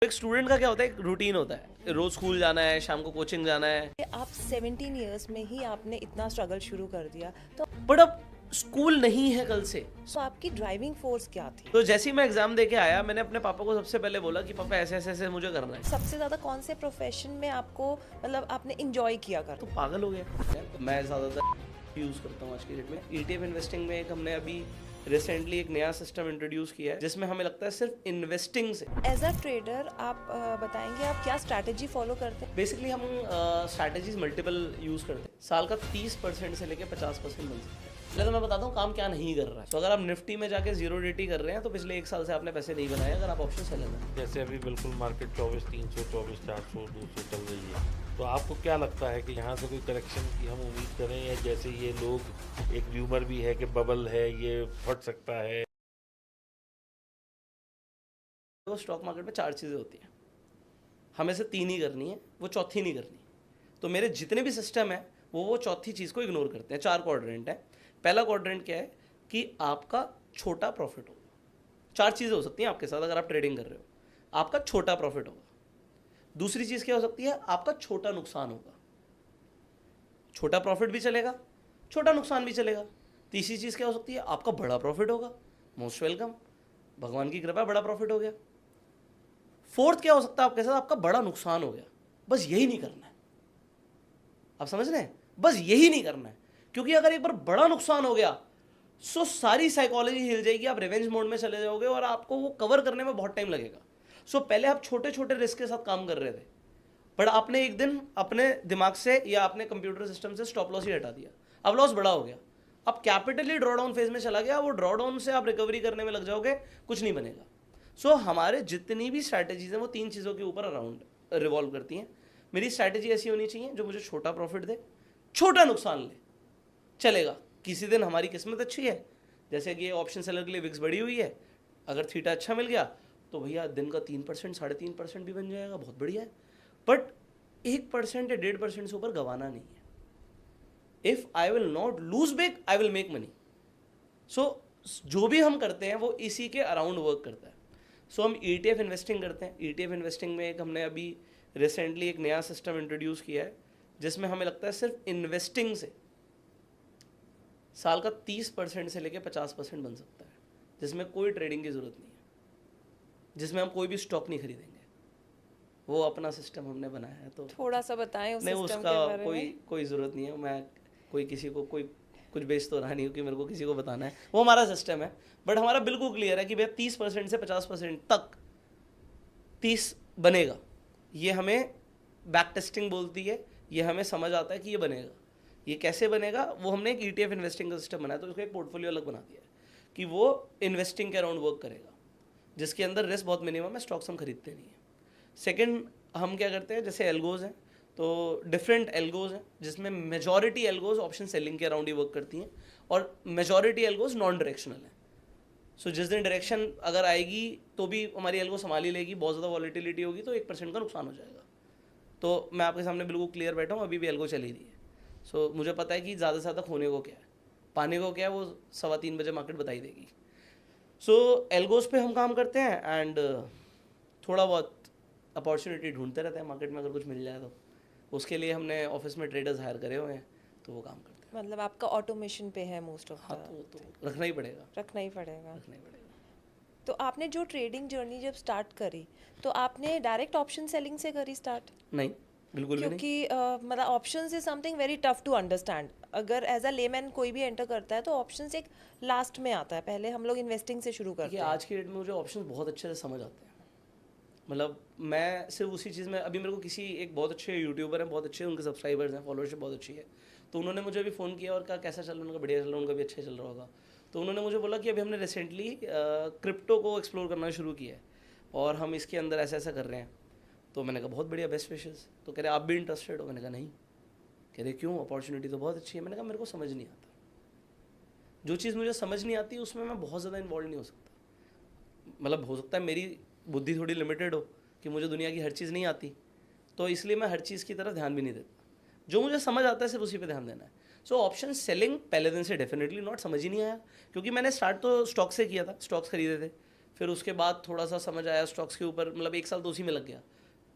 एक स्टूडेंट का क्या होता है, एक रूटीन होता है, रोज स्कूल जाना है, शाम को कोचिंग जाना है। आप 17 ईयर्स में ही आपने इतना स्ट्रगल शुरू कर दिया, बट अब स्कूल नहीं है कल से। तो आपकी ड्राइविंग फोर्स क्या थी? तो जैसे ही मैं एग्जाम दे के आया, मैंने अपने पापा को सबसे पहले बोला कि पापा ऐसे ऐसे ऐसे मुझे करना है। सबसे ज्यादा कौन से प्रोफेशन में आपको मतलब आपने इंजॉय किया कर? तो पागल हो गया। तो मैं ज़्यादातर यूज़ करता हूँ आज की डेट में। ईटीएफ इन्वेस्टिंग में एक हमने अभी रिसेंटली एक नया सिस्टम इंट्रोड्यूस किया है, जिसमें हमें लगता है सिर्फ इन्वेस्टिंग से। एज अ ट्रेडर आप बताएंगे आप क्या स्ट्रैटेजी फॉलो करते हैं? बेसिकली हम स्ट्रैटेजीज मल्टीपल यूज़ करते हैं। साल का 30% से लेकर 50% बन सकता है। पहले तो मैं बताता हूँ काम क्या नहीं कर रहा है। तो अगर आप निफ्टी में जाके जीरो DT कर रहे हैं, तो पिछले एक साल से आपने पैसे नहीं बनाए अगर आप ऑप्शन सेलर हैं। जैसे अभी बिल्कुल मार्केट 24,300, 24,400, 200 चल रही है, तो आपको क्या लगता है कि यहाँ से कोई करेक्शन की हम उम्मीद करें, या जैसे ये लोग एक र्यूमर भी है कि बबल है, ये फट सकता है? तो स्टॉक मार्केट में 4 चीज़ें होती हैं, हमें से 3 ही करनी है, वो चौथी नहीं करनी। तो मेरे जितने भी सिस्टम है वो चौथी चीज़ को इग्नोर करते हैं। 4 क्वाड्रेंट है। पहला क्वाड्रेंट क्या है कि आपका छोटा प्रॉफिट होगा। 4 चीज़ें हो सकती हैं आपके साथ अगर आप ट्रेडिंग कर रहे हो। आपका छोटा प्रॉफिट होगा। दूसरी चीज़ क्या हो सकती है, आपका छोटा नुकसान होगा। छोटा प्रॉफिट भी चलेगा, छोटा नुकसान भी चलेगा। तीसरी चीज़ क्या हो सकती है, आपका बड़ा प्रॉफिट होगा। मोस्ट वेलकम, भगवान की कृपा, बड़ा प्रॉफिट हो गया। फोर्थ क्या हो सकता है आपके साथ, आपका बड़ा नुकसान हो गया। बस यही नहीं करना है। आप समझ रहे हैं, बस यही नहीं करना है। क्योंकि अगर एक बार बड़ा नुकसान हो गया, सो सारी साइकोलॉजी हिल जाएगी, आप रिवेंज मोड में चले जाओगे और आपको वो कवर करने में बहुत टाइम लगेगा। सो पहले आप छोटे छोटे रिस्क के साथ काम कर रहे थे, बट आपने एक दिन अपने दिमाग से या अपने कंप्यूटर सिस्टम से स्टॉप लॉस ही हटा दिया। अब लॉस बड़ा हो गया, अब कैपिटली ड्रॉडाउन फेज में चला गया। वो ड्रॉडाउन से आप रिकवरी करने में लग जाओगे, कुछ नहीं बनेगा। सो हमारे जितनी भी स्ट्रैटेजीज हैं वो 3 चीज़ों के ऊपर अराउंड रिवॉल्व करती हैं। मेरी स्ट्रैटेजी ऐसी होनी चाहिए जो मुझे छोटा प्रॉफिट दे, छोटा नुकसान ले, चलेगा। किसी दिन हमारी किस्मत अच्छी है, जैसे कि ये ऑप्शन सेलर के लिए विक्स बढ़ी हुई है, अगर थीटा अच्छा मिल गया तो भैया दिन का 3%, 3.5% भी बन जाएगा, बहुत बढ़िया है। बट 1% या 1.5% से ऊपर गंवाना नहीं है। If I will not lose big, I will make money. So जो भी हम करते हैं वो इसी के अराउंड वर्क करता है। सो हम ETF इन्वेस्टिंग करते हैं। ETF इन्वेस्टिंग में एक हमने अभी रिसेंटली एक नया सिस्टम इंट्रोड्यूस किया है, जिसमें हमें लगता है सिर्फ इन्वेस्टिंग से साल का 30% से लेकर 50% बन सकता है, जिसमें कोई ट्रेडिंग की ज़रूरत नहीं है, जिसमें हम कोई भी स्टॉक नहीं खरीदेंगे। वो अपना सिस्टम हमने बनाया है। तो थोड़ा सा बताएं उस नहीं, सिस्टम उसका के बारे कोई में। कोई ज़रूरत नहीं है। मैं कोई किसी को कोई कुछ बेच तो रहा नहीं हूँ कि मेरे को किसी को बताना है। वो हमारा सिस्टम है, बट हमारा बिल्कुल क्लियर है कि भैया 30% से 50% तक 30 बनेगा। ये हमें बैक टेस्टिंग बोलती है, ये हमें समझ आता है कि ये बनेगा। ये कैसे बनेगा, वो हमने एक ETF इन्वेस्टिंग का सिस्टम बनाया, तो उसको एक पोर्टफोलियो अलग बना दिया है कि वो इन्वेस्टिंग के अराउंड वर्क करेगा, जिसके अंदर रिस्क बहुत मिनिमम है, स्टॉक्स हम खरीदते नहीं हैं। सेकंड, हम क्या करते हैं, जैसे एल्गोज हैं, तो डिफरेंट एल्गोज हैं, जिसमें मेजॉरिटी एल्गोज ऑप्शन सेलिंग के अराउंड ही वर्क करती हैं और मेजॉरिटी एल्गोज नॉन डायरेक्शनल हैं। सो जिस दिन डायरेक्शन अगर आएगी तो भी हमारी एल्गो संभाल ही लेगी, बहुत ज़्यादा वॉलीटिलिटी होगी तो 1% का नुकसान हो जाएगा। तो मैं आपके सामने बिल्कुल क्लियर बैठा हूँ, अभी भी एल्गो चली रही है। सो मुझे पता है कि ज़्यादा से ज़्यादा खोने को क्या है, पाने को क्या है, वो 3:15 बजे मार्केट बताई देगी। सो एल्गोज पे हम काम करते हैं एंड थोड़ा बहुत अपॉर्चुनिटी ढूंढते रहते हैं मार्केट में, अगर कुछ मिल जाए तो। उसके लिए हमने ऑफिस में ट्रेडर्स हायर करे हुए हैं, तो वो काम करते हैं। मतलब आपका ऑटोमेशन पे है मोस्ट ऑफ हाँ, तो रखना ही पड़ेगा, रखना ही पड़ेगा। रखना ही पड़ेगा। तो आपने जो ट्रेडिंग जर्नी जब स्टार्ट करी, तो आपने डायरेक्ट ऑप्शन सेलिंग से करी स्टार्ट? नहीं, बिल्कुल भी नहीं। क्योंकि मतलब options is something very tough to understand. अगर एज अ लेमैन कोई भी एंटर करता है तो ऑप्शंस एक लास्ट में आता है, पहले हम लोग इन्वेस्टिंग से शुरू करते देखिए, हैं। आज की डेट में मुझे ऑप्शंस बहुत अच्छे से समझ आते हैं। मतलब मैं सिर्फ उसी चीज़ में, अभी मेरे को किसी एक बहुत अच्छे यूट्यूबर हैं, बहुत अच्छे उनके सब्सक्राइबर्स हैं, फॉलोअरशिप बहुत अच्छी है, तो उन्होंने मुझे अभी फ़ोन किया और कहा कैसा चल रहा है, उनका बढ़िया चल रहा है, उनका भी अच्छा चल रहा होगा। तो उन्होंने मुझे बोला कि अभी हमने रिसेंटली क्रिप्टो को एक्सप्लोर करना शुरू किया है और हम इसके अंदर ऐसा ऐसा कर रहे हैं। तो मैंने कहा बहुत बढ़िया, बेस्ट विशेस। तो कह रहे आप भी इंटरेस्टेड हो? मैंने कहा नहीं। कह रहे क्यों, अपॉर्चुनिटी तो बहुत अच्छी है। मैंने कहा मेरे को समझ नहीं आता, जो चीज़ मुझे समझ नहीं आती उसमें मैं बहुत ज़्यादा इन्वॉल्व नहीं हो सकता। मतलब हो सकता है मेरी बुद्धि थोड़ी लिमिटेड हो कि मुझे दुनिया की हर चीज़ नहीं आती, तो इसलिए मैं हर चीज़ की तरफ ध्यान भी नहीं देता। जो मुझे समझ आता है सिर्फ उसी पे ध्यान देना है। सो ऑप्शन सेलिंग पहले दिन से डेफिनेटली नॉट समझ ही नहीं आया, क्योंकि मैंने स्टार्ट तो स्टॉक से किया था, स्टॉक्स खरीदे थे, फिर उसके बाद थोड़ा सा समझ आया स्टॉक्स के ऊपर, मतलब 1 साल तो उसी में लग गया,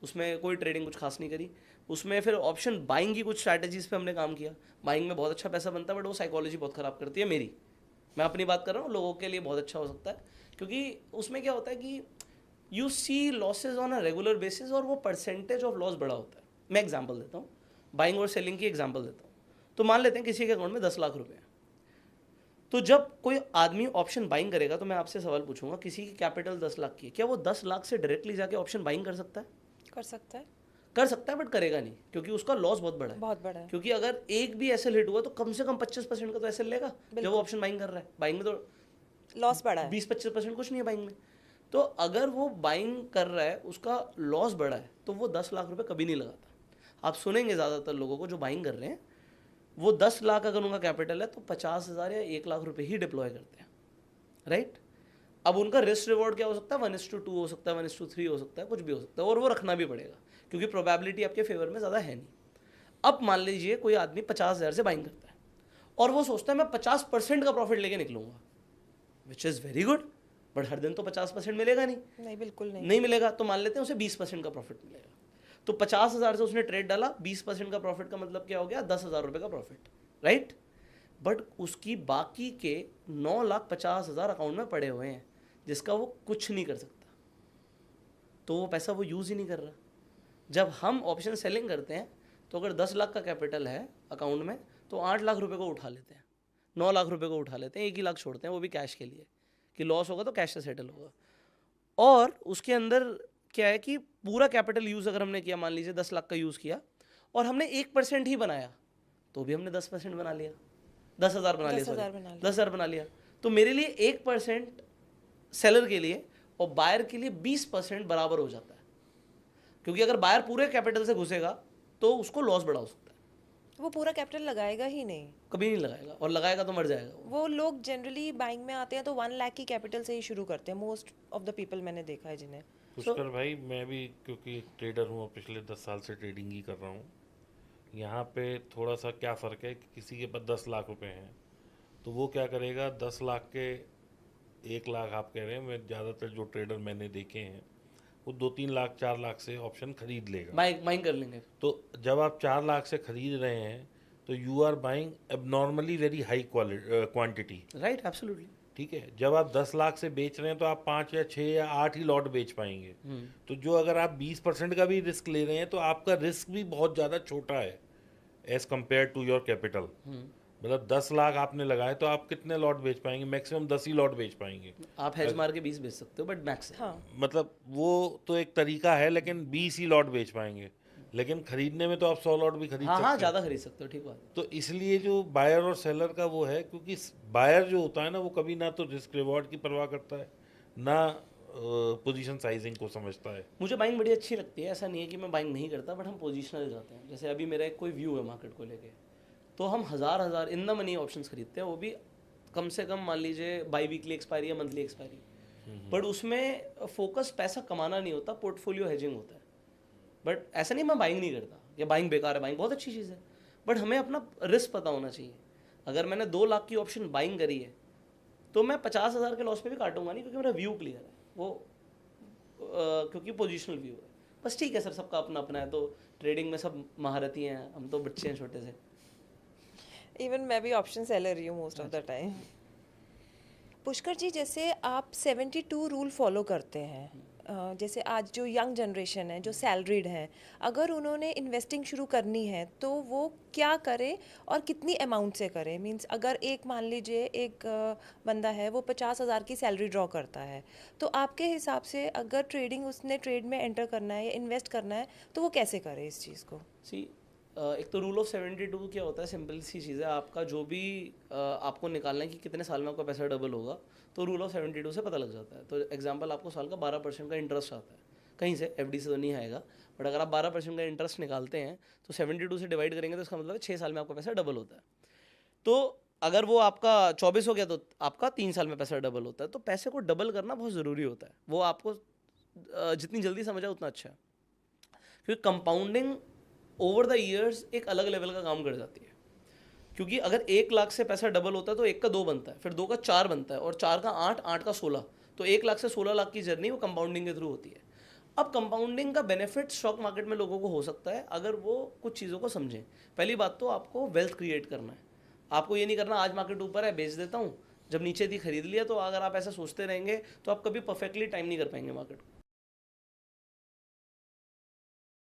उसमें कोई ट्रेडिंग कुछ खास नहीं करी। उसमें फिर ऑप्शन बाइंग की कुछ स्ट्रैटेजीज पे हमने काम किया। बाइंग में बहुत अच्छा पैसा बनता है, बट वो साइकोलॉजी बहुत ख़राब करती है मेरी, मैं अपनी बात कर रहा हूँ, लोगों के लिए बहुत अच्छा हो सकता है, क्योंकि उसमें क्या होता है कि you see losses on a regular basis और वो परसेंटेज ऑफ लॉस बड़ा होता है। मैं एग्जांपल देता हूँ, बाइंग और सेलिंग की एग्जांपल देता हूँ। तो मान लेते हैं किसी के अकाउंट में 10 लाख रुपए हैं, तो जब कोई आदमी ऑप्शन बाइंग करेगा तो मैं आपसे सवाल पूछूंगा, किसी की कैपिटल 10 लाख की है, क्या वो 10 लाख से डायरेक्टली जाके ऑप्शन बाइंग कर सकता है? कर सकता है, कर सकता है, बट करेगा नहीं, क्योंकि उसका लॉस बहुत बड़ा है। बहुत बड़ा है। क्योंकि अगर एक भी एसएल हिट हुआ तो कम से कम 25% का तो एसएल लेगा जब वो ऑप्शन बाइंग कर रहा है। बाइंग में तो लॉस बड़ा है। 20-25% कुछ नहीं है बाइंग में। तो अगर वो बाइंग कर रहा है, उसका लॉस बड़ा है, तो वो 10 लाख रुपए कभी नहीं लगाता। आप सुनेंगे ज़्यादातर लोगों को जो बाइंग कर रहे हैं, वो 10 लाख अगर उनका कैपिटल है तो 50,000 या 1 लाख रुपए ही डिप्लॉय करते हैं, राइट? अब उनका रिस्क रिवॉर्ड क्या हो सकता है? 1:2 हो सकता है, 1:3 हो सकता है, कुछ भी हो सकता है, और वो रखना भी पड़ेगा क्योंकि प्रोबेबिलिटी आपके फेवर में ज़्यादा है नहीं। अब मान लीजिए कोई आदमी 50,000 से बाइंग करता है और वो सोचता है मैं 50% का प्रॉफिट लेके निकलूंगा, which is very good, but हर दिन तो 50% मिलेगा नहीं, बिल्कुल नहीं। नहीं मिलेगा। तो मान लेते हैं उसे 20% का प्रॉफिट मिलेगा। तो 50,000 से उसने ट्रेड डाला, 20% का प्रॉफिट का मतलब क्या हो गया? 10,000 रुपये का प्रॉफिट, राइट? बट उसकी बाकी के 9,50,000 अकाउंट में पड़े हुए हैं जिसका वो कुछ नहीं कर सकता, तो वो पैसा वो यूज़ ही नहीं कर रहा। जब हम ऑप्शन सेलिंग करते हैं तो अगर 10 लाख का कैपिटल है अकाउंट में तो 8 लाख रुपए को उठा लेते हैं, 9 लाख रुपए को उठा लेते हैं, 1 ही लाख छोड़ते हैं, वो भी कैश के लिए कि लॉस होगा तो कैश से सेटल होगा। और उसके अंदर क्या है कि पूरा कैपिटल यूज़ अगर हमने किया, मान लीजिए 10 लाख का यूज़ किया और हमने 1% ही बनाया तो भी हमने 10% बना लिया, 10,000 बना लिया, 10,000 बना लिया। तो मेरे लिए 1% सेलर के लिए और बायर के लिए 20% बराबर हो जाता है, क्योंकि अगर बायर पूरे कैपिटल से घुसेगा तो उसको लॉस बड़ा हो सकता है। वो पूरा कैपिटल लगाएगा ही नहीं, कभी नहीं लगाएगा, और लगाएगा तो मर जाएगा वो लोग जनरली बाइंग में आते हैं तो 1 लाख की कैपिटल से ही शुरू करते हैं, मोस्ट ऑफ द पीपल मैंने देखा है जिन्हें। पुष्कर भाई, मैं भी क्योंकि एक ट्रेडर हूँ, पिछले 10 साल से ट्रेडिंग ही कर रहा हूँ। यहाँ पे थोड़ा सा क्या फ़र्क है कि किसी के पास 10 लाख रुपए हैं तो वो क्या करेगा, 10 लाख के 1 लाख आप कह रहे हैं, मैं ज़्यादातर जो ट्रेडर मैंने देखे हैं वो 2-3 लाख 4 लाख से ऑप्शन खरीद लेगा, बाइंग कर लेंगे। तो जब आप 4 लाख से खरीद रहे हैं तो you are buying abnormally very high quantity, right, absolutely. ठीक है। जब आप 10 लाख से बेच रहे हैं तो आप 5 या 6 या 8 ही लॉट बेच पाएंगे। तो जो अगर आप 20% का भी रिस्क ले रहे हैं तो आपका रिस्क भी बहुत ज़्यादा छोटा है as compare to your capital. मतलब 10 लाख आपने लगाए तो आप कितने लॉट बेच पाएंगे? मैक्सिमम 10 ही लॉट बेच पाएंगे। आप हेज मार के 20 बेच सकते हो, बट मैक्स। हाँ, मतलब वो तो एक तरीका है, लेकिन 20 ही लॉट बेच पाएंगे, लेकिन खरीदने में तो आप 100 लॉट भी खरीद हाँ सकते हाँ, हैं। ज़्यादा खरीद सकते हो, ठीक बात। तो इसलिए जो बायर और सेलर का वो है, क्योंकि बायर जो होता है ना, वो कभी ना तो रिस्क रिवॉर्ड की परवाह करता है, ना पोजीशन साइजिंग को समझता है। मुझे बाइंग बड़ी अच्छी लगती है, ऐसा नहीं है कि मैं बाइंग नहीं करता, बट हम पोजिशनल जाते हैं। जैसे अभी मेरा एक कोई व्यू है मार्केट को लेके, तो हम हज़ार इन द मनी ऑप्शंस खरीदते हैं, वो भी कम से कम मान लीजिए बाई वीकली एक्सपायरी या मंथली एक्सपायरी। बट उसमें फोकस पैसा कमाना नहीं होता, पोर्टफोलियो हेजिंग होता है। बट ऐसा नहीं मैं बाइंग नहीं करता या बाइंग बेकार है, बाइंग बहुत अच्छी चीज़ है, बट हमें अपना रिस्क पता होना चाहिए। अगर मैंने 2 लाख की ऑप्शन बाइंग करी है तो मैं 50,000 के लॉस पे भी काटूंगा नहीं, क्योंकि मेरा व्यू क्लियर है, वो क्योंकि पोजिशनल व्यू है। बस ठीक है सर, सबका अपना अपना है, तो ट्रेडिंग में सब महारथी हैं, हम तो बच्चे हैं छोटे से। इवन मैं भी ऑप्शन सेलर ही हूँ most of the time. Pushkar ji, जैसे आप 72 रूल फॉलो करते हैं, जैसे आज जो यंग जनरेशन है जो सैलरीड है, अगर उन्होंने इन्वेस्टिंग शुरू करनी है तो वो क्या करे और कितनी अमाउंट से करे? मींस अगर एक मान लीजिए एक बंदा है वो 50,000 की सैलरी ड्रॉ करता है, तो आपके हिसाब से अगर ट्रेडिंग उसने ट्रेड में एंटर करना है या इन्वेस्ट करना है तो वो कैसे करे इस चीज़ को? एक तो रूल ऑफ 72 क्या होता है, सिंपल सी चीज़ है। आपका जो भी आपको निकालना है कि कितने साल में आपका पैसा डबल होगा, तो रूल ऑफ 72 से पता लग जाता है। तो एग्जांपल, आपको साल का 12% का इंटरेस्ट आता है कहीं से, एफडी से तो नहीं आएगा, बट अगर आप 12% का इंटरेस्ट निकालते हैं तो 72 से डिवाइड करेंगे तो इसका मतलब है 6 साल में आपका पैसा डबल होता है। तो अगर वो आपका 24 हो गया तो आपका 3 साल में पैसा डबल होता है। तो पैसे को डबल करना बहुत ज़रूरी होता है, वो आपको जितनी जल्दी समझ आए उतना अच्छा है, क्योंकि कंपाउंडिंग ओवर द ईयर्स एक अलग लेवल का काम कर जाती है। क्योंकि अगर 1 लाख से पैसा डबल होता है तो 1 का 2 बनता है, फिर 2 का 4 बनता है, और 4 का 8, 8 का 16, तो 1 लाख से 16 लाख की जर्नी वो कंपाउंडिंग के थ्रू होती है। अब कंपाउंडिंग का बेनिफिट स्टॉक मार्केट में लोगों को हो सकता है अगर वो कुछ चीज़ों को समझें। पहली बात तो आपको वेल्थ क्रिएट करना है, आपको ये नहीं करना आज मार्केट ऊपर है बेच देता हूँ, जब नीचे थी खरीद लिया। तो अगर आप ऐसा सोचते रहेंगे तो आप कभी परफेक्टली टाइम नहीं कर पाएंगे मार्केट को।